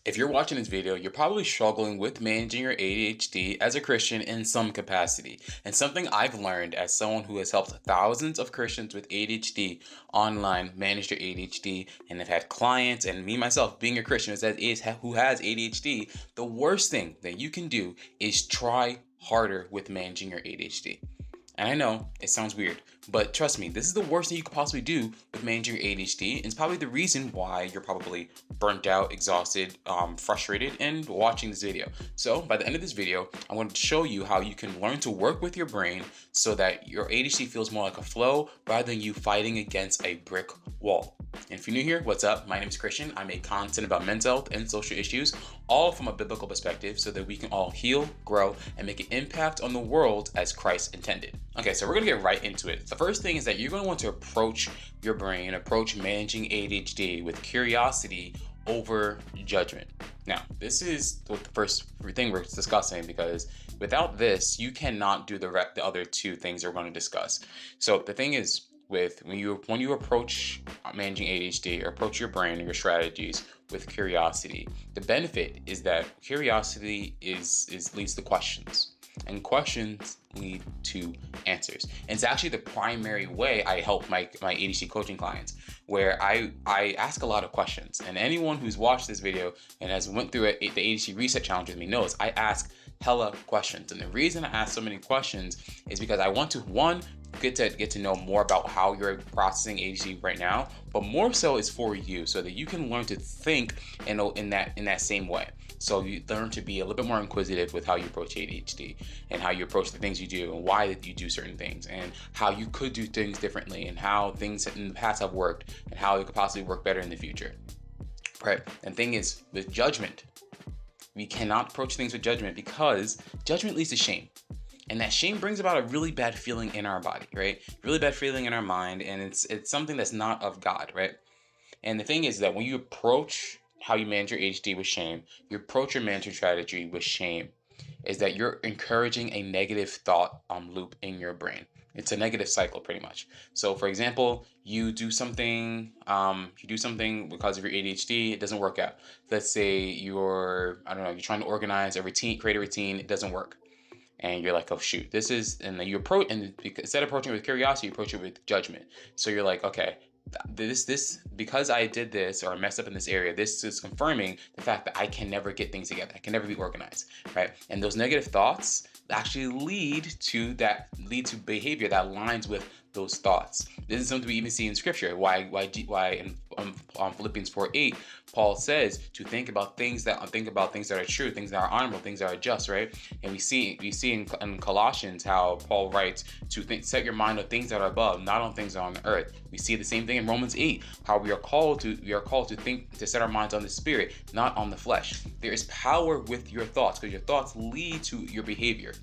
If you're watching this video, you're probably struggling with managing your ADHD as a Christian in some capacity. And something I've learned as someone who has helped thousands of Christians with ADHD online manage their ADHD and have had clients, and me myself being a Christian who has ADHD, the worst thing that you can do is try harder with managing your ADHD. And I know it sounds weird, but trust me, this is the worst thing you could possibly do with managing your ADHD. And it's probably the reason why you're probably burnt out, exhausted, frustrated, and watching this video. So by the end of this video, I want to show you how you can learn to work with your brain so that your ADHD feels more like a flow rather than you fighting against a brick wall. And if you're new here, what's up? My name is Christian. I make content about mental health and social issues, all from a biblical perspective so that we can all heal, grow, and make an impact on the world as Christ intended. Okay, so we're going to get right into it. The first thing is that you're going to want to approach your brain, approach managing ADHD with curiosity over judgment. Now, this is the first thing we're discussing because without this, you cannot do the other two things we're going to discuss. So the thing is, when you approach managing ADHD or approach your brain or your strategies with curiosity, the benefit is that curiosity leads to questions, and questions lead to answers. And it's actually the primary way I help my ADHD coaching clients, where I ask a lot of questions. And anyone who's watched this video and has went through the ADHD reset challenge with me knows I ask hella questions. And the reason I ask so many questions is because I want to, one, get to know more about how you're processing ADHD right now, but more so is for you so that you can learn to think in that same way. So you learn to be a little bit more inquisitive with how you approach ADHD and how you approach the things you do and why you do certain things and how you could do things differently and how things in the past have worked and how it could possibly work better in the future. Right? And the thing is, with judgment, we cannot approach things with judgment because judgment leads to shame. And that shame brings about a really bad feeling in our body, right? Really bad feeling in our mind, and it's something that's not of God, right? And the thing is that when you approach how you manage your ADHD with shame, you approach your management strategy with shame, is that you're encouraging a negative thought loop in your brain. It's a negative cycle, pretty much. So, for example, you do something because of your ADHD, it doesn't work out. Let's say you're trying to organize a routine, create a routine, it doesn't work. And you're like, oh shoot, and then you approach, and instead of approaching it with curiosity, you approach it with judgment. So you're like, okay, this because I did this or I messed up in this area, this is confirming the fact that I can never get things together. I can never be organized, right? And those negative thoughts actually lead to behavior that aligns with those thoughts. This is something we even see in scripture. Why in Philippians 4:8, Paul says to think about things that are true, things that are honorable, things that are just, right? And we see in Colossians how Paul writes to set your mind on things that are above, not on things that are on the earth. We see the same thing in Romans 8, how we are called to set our minds on the spirit, not on the flesh. There is power with your thoughts because your thoughts lead to your behavior.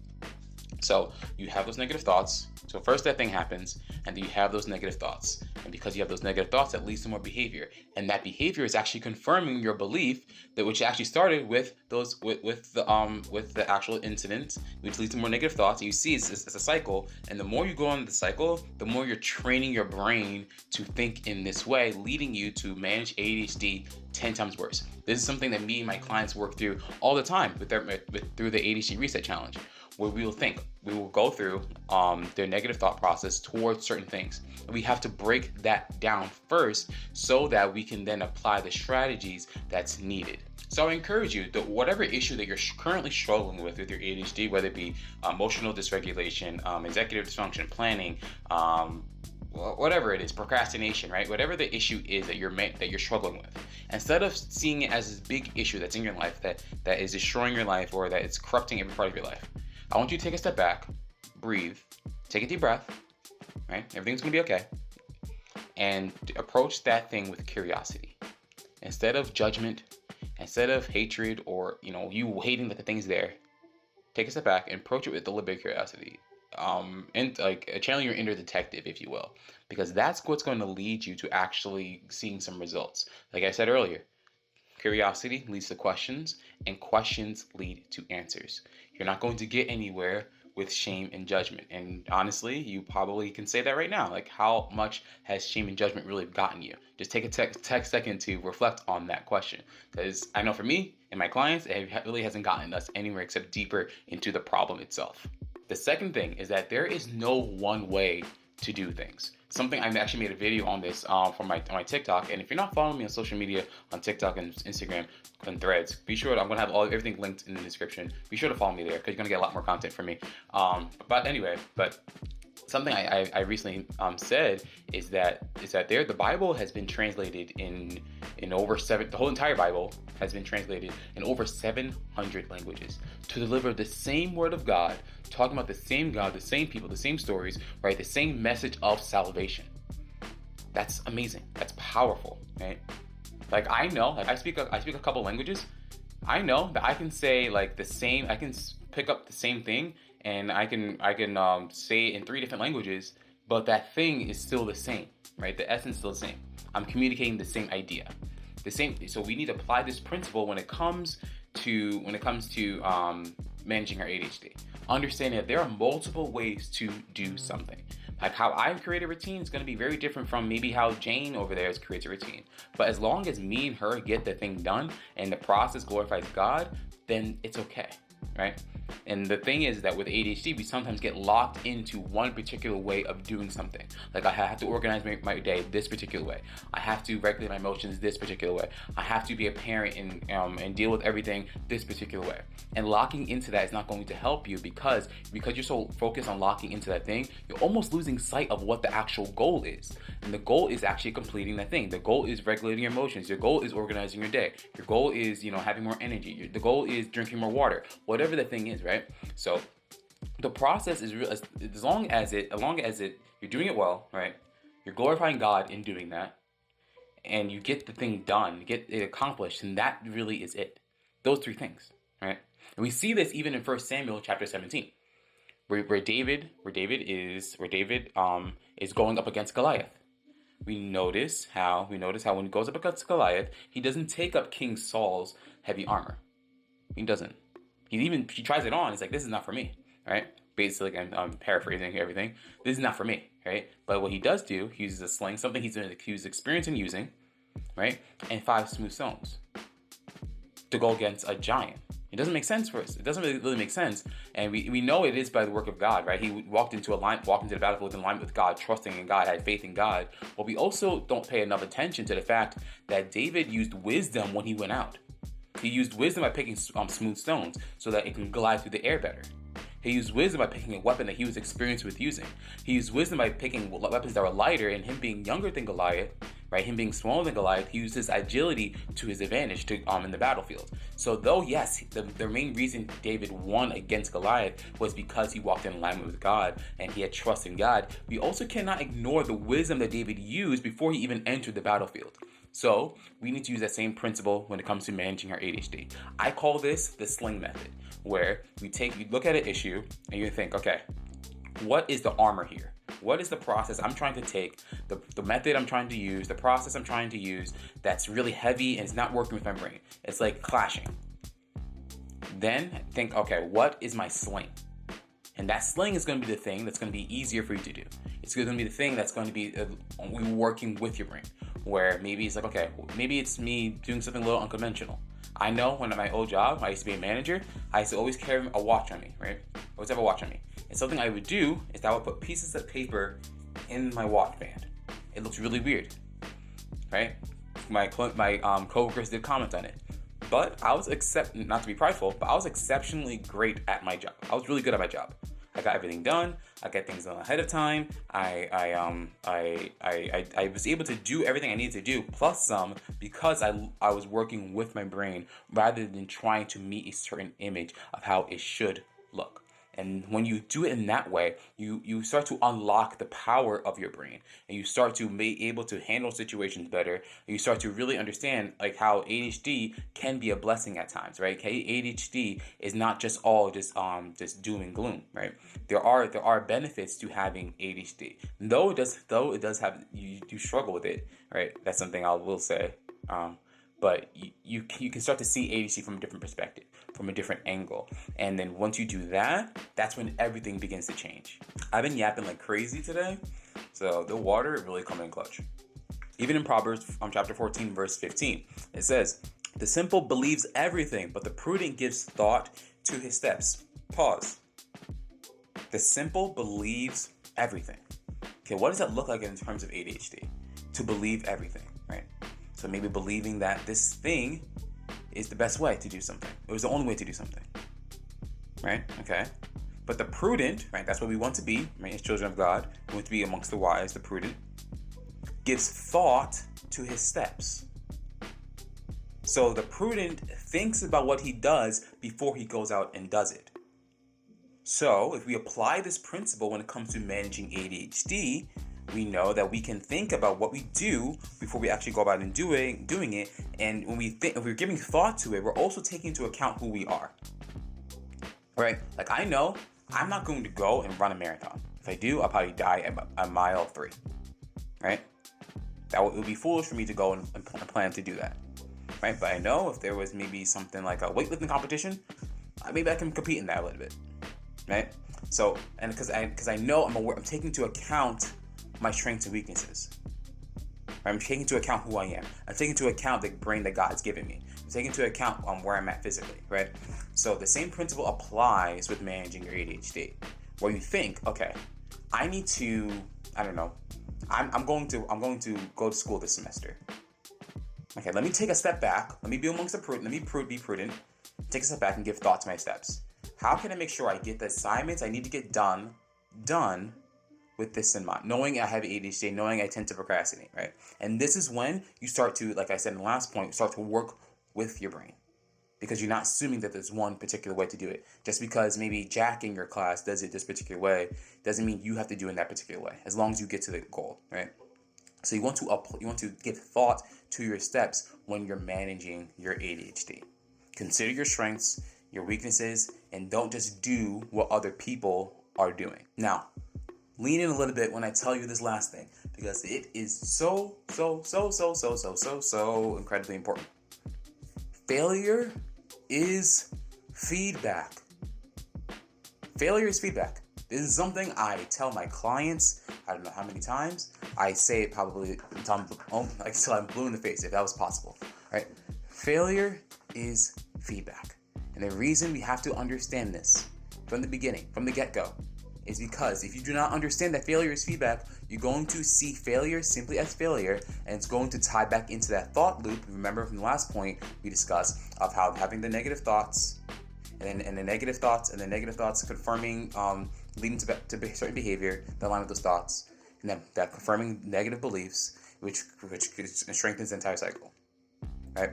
So you have those negative thoughts. So first that thing happens, and then you have those negative thoughts. And because you have those negative thoughts, that leads to more behavior. And that behavior is actually confirming your belief that which actually started with the actual incident, which leads to more negative thoughts. And you see it's a cycle. And the more you go on the cycle, the more you're training your brain to think in this way, leading you to manage ADHD 10 times worse. This is something that me and my clients work through all the time through the ADHD reset challenge, where we will go through their negative thought process towards certain things. And we have to break that down first so that we can then apply the strategies that's needed. So I encourage you that whatever issue that you're currently struggling with your ADHD, whether it be emotional dysregulation, executive dysfunction, planning, whatever it is, procrastination, right? Whatever the issue is that you're struggling with, instead of seeing it as this big issue that's in your life that is destroying your life or that it's corrupting every part of your life, I want you to take a step back, breathe, take a deep breath, right? Everything's gonna be okay. And approach that thing with curiosity. Instead of judgment, instead of hatred or you hating that the thing's there, take a step back and approach it with a little bit of curiosity. And channel your inner detective, if you will, because that's what's going to lead you to actually seeing some results. Like I said earlier, curiosity leads to questions, and questions lead to answers. You're not going to get anywhere with shame and judgment. And honestly, you probably can say that right now. Like, how much has shame and judgment really gotten you? Just take a tech second to reflect on that question. Because I know for me and my clients, it really hasn't gotten us anywhere except deeper into the problem itself. The second thing is that there is no one way to do things. Something I actually made a video on this for my TikTok, and if you're not following me on social media on TikTok and Instagram and Threads, be sure I'm gonna have everything linked in the description. Be sure to follow me there because you're gonna get a lot more content from me. But something I recently said is that the Bible has been translated in over the whole entire Bible has been translated in over 700 languages to deliver the same word of God, talking about the same God, the same people, the same stories, right? The same message of salvation. That's amazing. That's powerful, right? Like, I know, like I speak a couple languages. I know that I can say like the same. I can pick up the same thing, and I can say it in 3 different languages, but that thing is still the same, right? The essence is still the same. I'm communicating the same idea, the same. So we need to apply this principle when it comes to managing our ADHD. Understanding that there are multiple ways to do something. Like how I create a routine is going to be very different from maybe how Jane over there creates a routine. But as long as me and her get the thing done and the process glorifies God, then it's okay, right? And the thing is that with ADHD, we sometimes get locked into one particular way of doing something. Like, I have to organize my day this particular way. I have to regulate my emotions this particular way. I have to be a parent and deal with everything this particular way. And locking into that is not going to help you because you're so focused on locking into that thing, you're almost losing sight of what the actual goal is. And the goal is actually completing that thing. The goal is regulating your emotions. Your goal is organizing your day. Your goal is, having more energy. The goal is drinking more water. Whatever the thing is, right? So the process is real as long as you're doing it well, right? You're glorifying God in doing that, and you get the thing done, you get it accomplished, and that really is it. Those 3 things, right? And we see this even in 1 Samuel chapter 17, where David is going up against Goliath. We notice how when he goes up against Goliath, he doesn't take up King Saul's heavy armor. He doesn't. He tries it on. He's like, this is not for me, right? Basically, I'm paraphrasing everything. This is not for me, right? But what he does do, he uses a sling, something he's experienced in using, right? And 5 smooth stones to go against a giant. It doesn't make sense for us. It doesn't really make sense. And we know it is by the work of God, right? He walked into the battlefield in alignment with God, trusting in God, had faith in God. But we also don't pay enough attention to the fact that David used wisdom when he went out. He used wisdom by picking smooth stones so that it can glide through the air better. He used wisdom by picking a weapon that he was experienced with using. He used wisdom by picking weapons that were lighter, and him being younger than Goliath, right? Him being smaller than Goliath, he used his agility to his advantage in the battlefield. So though, yes, the main reason David won against Goliath was because he walked in alignment with God and he had trust in God, we also cannot ignore the wisdom that David used before he even entered the battlefield. So we need to use that same principle when it comes to managing our ADHD. I call this the sling method, where you look at an issue and you think, okay, what is the armor here? What is the process I'm trying to take, the method I'm trying to use, the process I'm trying to use that's really heavy and it's not working with my brain? It's like clashing. Then think, okay, what is my sling? And that sling is going to be the thing that's going to be easier for you to do. It's going to be the thing that's going to be working with your brain. Where maybe it's like, okay, maybe it's me doing something a little unconventional. I know when at my old job, I used to be a manager, I used to always carry a watch on me, right? Always have a watch on me. And something I would do is that I would put pieces of paper in my watch band. It looks really weird, right? My coworkers did comment on it. But I was not to be prideful, but I was exceptionally great at my job. I was really good at my job. I got everything done. I got things done ahead of time. I was able to do everything I needed to do, plus some, because I was working with my brain rather than trying to meet a certain image of how it should look. And when you do it in that way, you start to unlock the power of your brain, and you start to be able to handle situations better. And you start to really understand like how ADHD can be a blessing at times, right? ADHD is not just all just doom and gloom, right? There are benefits to having ADHD. Though it does have you struggle with it, right? That's something I will say. but you can start to see ADHD from a different perspective, from a different angle. And then once you do that, that's when everything begins to change. I've been yapping like crazy today, so the water really coming in clutch. Even in Proverbs chapter 14, verse 15, it says, "The simple believes everything, but the prudent gives thought to his steps." Pause. The simple believes everything. Okay, what does that look like in terms of ADHD? To believe everything, right? So maybe believing that this thing is the best way to do something. It was the only way to do something, right? Okay. But the prudent, right? That's what we want to be, right? As children of God, we want to be amongst the wise, the prudent, gives thought to his steps. So the prudent thinks about what he does before he goes out and does it. So if we apply this principle when it comes to managing ADHD, we know that we can think about what we do before we actually go about and doing it. And when if we're giving thought to it, we're also taking into account who we are. Right? Like, I know I'm not going to go and run a marathon. If I do, I'll probably die at mile 3. Right? It would be foolish for me to go and plan to do that. Right? But I know if there was maybe something like a weightlifting competition, maybe I can compete in that a little bit. Right? So, and because I know I'm taking into account my strengths and weaknesses. I'm taking into account who I am. I'm taking into account the brain that God's given me. I'm taking into account where I'm at physically, right? So the same principle applies with managing your ADHD, where you think, okay, I need to, I don't know, I'm going to go to school this semester. Okay, let me take a step back. Let me be amongst the prudent. Let me be prudent. Take a step back and give thought to my steps. How can I make sure I get the assignments I need to get done with this in mind, knowing I have ADHD, knowing I tend to procrastinate, right? And this is when you start to, like I said in the last point, start to work with your brain, because you're not assuming that there's one particular way to do it. Just because maybe Jack in your class does it this particular way doesn't mean you have to do it in that particular way, as long as you get to the goal, right? So you want to give thought to your steps when you're managing your ADHD. Consider your strengths, your weaknesses, and don't just do what other people are doing. Now, lean in a little bit when I tell you this last thing, because it is so incredibly important. Failure is feedback. Failure is feedback. This is something I tell my clients. I don't know how many times. I say it probably until I'm blue in the face, if that was possible. Right? Failure is feedback. And the reason we have to understand this from the beginning, from the get-go, is because if you do not understand that failure is feedback, you're going to see failure simply as failure, and it's going to tie back into that thought loop. Remember from the last point we discussed of how having the negative thoughts and the negative thoughts confirming, leading to certain behavior that align with those thoughts, and then that confirming negative beliefs, which strengthens the entire cycle, right?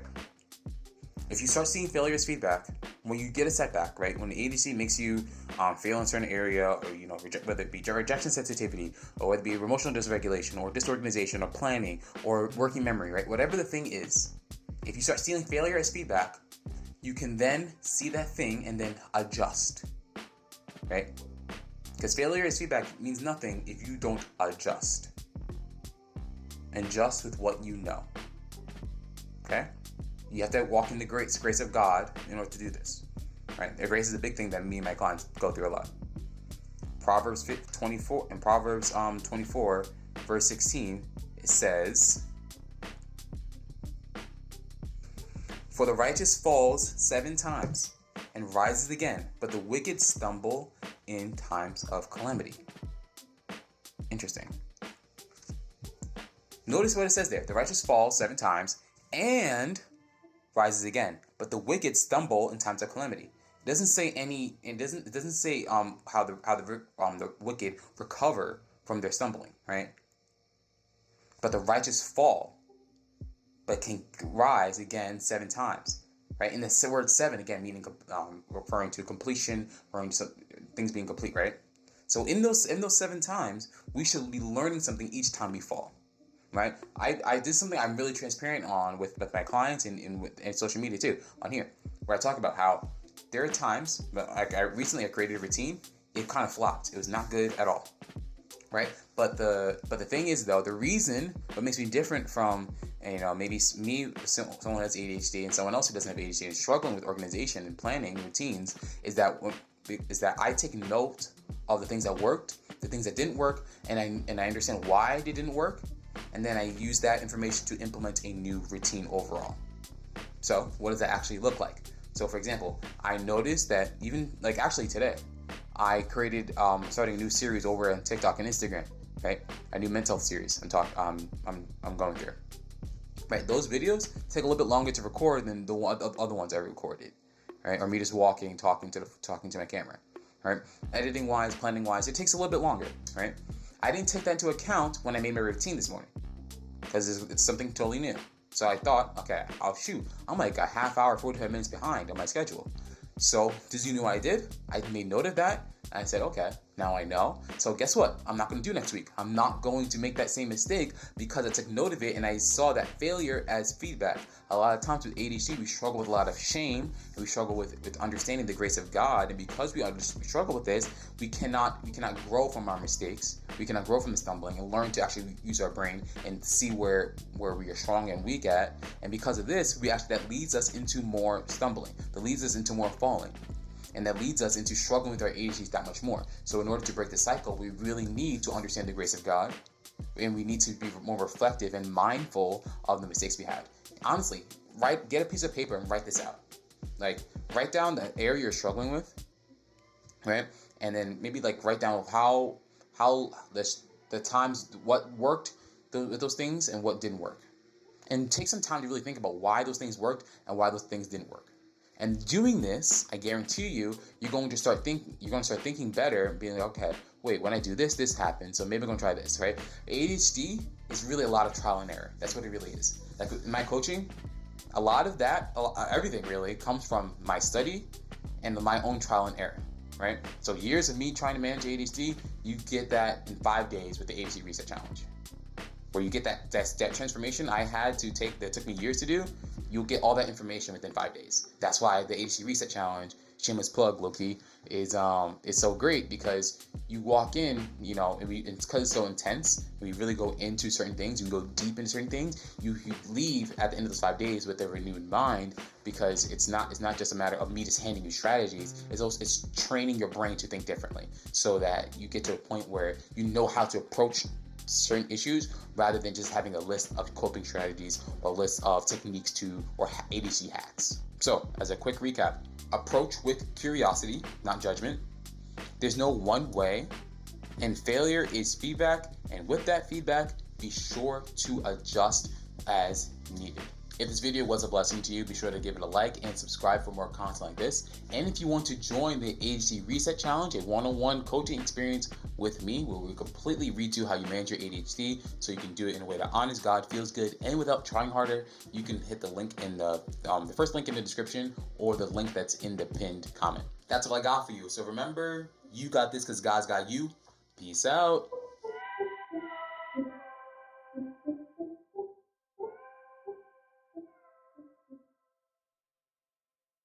If you start seeing failure as feedback, when you get a setback, right? When the ADHD makes you fail in a certain area, or whether it be rejection sensitivity, or whether it be emotional dysregulation, or disorganization, or planning, or working memory, right? Whatever the thing is, if you start seeing failure as feedback, you can then see that thing and then adjust, right? Because failure as feedback means nothing if you don't adjust. Adjust with what you know, okay? You have to walk in the grace of God in order to do this, right? The grace is a big thing that me and my clients go through a lot. Proverbs 24, verse 16, it says, "For the righteous falls 7 times and rises again, but the wicked stumble in times of calamity." Interesting. Notice what it says there. The righteous falls 7 times and rises again, but the wicked stumble in times of calamity. It doesn't say how the wicked recover from their stumbling, right? But the righteous fall, but can rise again 7 times, right? And the word 7 again meaning referring to completion, referring to things being complete, right? So in those 7 times, we should be learning something each time we fall. Right, I did something I'm really transparent on with my clients and social media too on here, where I talk about how there are times, but I recently created a routine. It kind of flopped. It was not good at all. right? But the thing is though, the reason what makes me different from maybe me, someone who has ADHD and someone else who doesn't have ADHD and struggling with organization and planning routines is that I take note of the things that worked, the things that didn't work, and I understand why they didn't work, and then I use that information to implement a new routine overall. So what does that actually look like? So for example, I noticed that even like actually today, I created starting a new series over on TikTok and Instagram, right? A new mental health series I'm going through. Right, those videos take a little bit longer to record than the other ones I recorded, right? Or me just walking, talking to my camera, right? Editing wise, planning wise, it takes a little bit longer, right? I didn't take that into account when I made my routine this morning because it's something totally new. So I thought, okay, I'm like a half hour, 45 minutes behind on my schedule. So did you know what I did? I made note of that. And I said, okay, now I know. So guess what? I'm not going to do next week. I'm not going to make that same mistake because I took note of it and I saw that failure as feedback. A lot of times with ADHD, we struggle with a lot of shame and we struggle with understanding the grace of God. And because we struggle with this, we cannot grow from our mistakes. We cannot grow from the stumbling and learn to actually use our brain and see where we are strong and weak at. And because of this, that leads us into more stumbling. That leads us into more falling. And that leads us into struggling with our ADHD that much more. So in order to break the cycle, we really need to understand the grace of God, and we need to be more reflective and mindful of the mistakes we had. Honestly, get a piece of paper and write this out. Like, write down the area you're struggling with, right? And then maybe like write down how the times what worked with those things and what didn't work, and take some time to really think about why those things worked and why those things didn't work. And doing this, I guarantee you're going to start thinking better, being like, okay, wait, when I do this, this happens, so maybe I'm gonna try this, right? ADHD is really a lot of trial and error. That's what it really is. Like in my coaching, a lot of that, everything really comes from my study and my own trial and error, right? So years of me trying to manage ADHD, you get that in 5 days with the ADHD Reset Challenge. Where you get that transformation I had to take that took me years to do, you'll get all that information within 5 days. That's why the ADHD Reset Challenge, shameless plug, low-key, is so great because you walk in, and it's because it's so intense, and we really go into certain things, you go deep into certain things, you leave at the end of those 5 days with a renewed mind because it's not just a matter of me just handing you strategies, it's training your brain to think differently so that you get to a point where you know how to approach certain issues rather than just having a list of coping strategies or a list of techniques or ADHD hacks. So, as a quick recap, approach with curiosity, not judgment. There's no one way, and failure is feedback, and with that feedback, be sure to adjust as needed. If this video was a blessing to you, be sure to give it a like and subscribe for more content like this. And if you want to join the ADHD Reset Challenge, a one-on-one coaching experience with me, where we completely redo how you manage your ADHD so you can do it in a way that honors God, feels good, and without trying harder, you can hit the link in the first link in the description or the link that's in the pinned comment. That's all I got for you. So remember, you got this because God's got you. Peace out.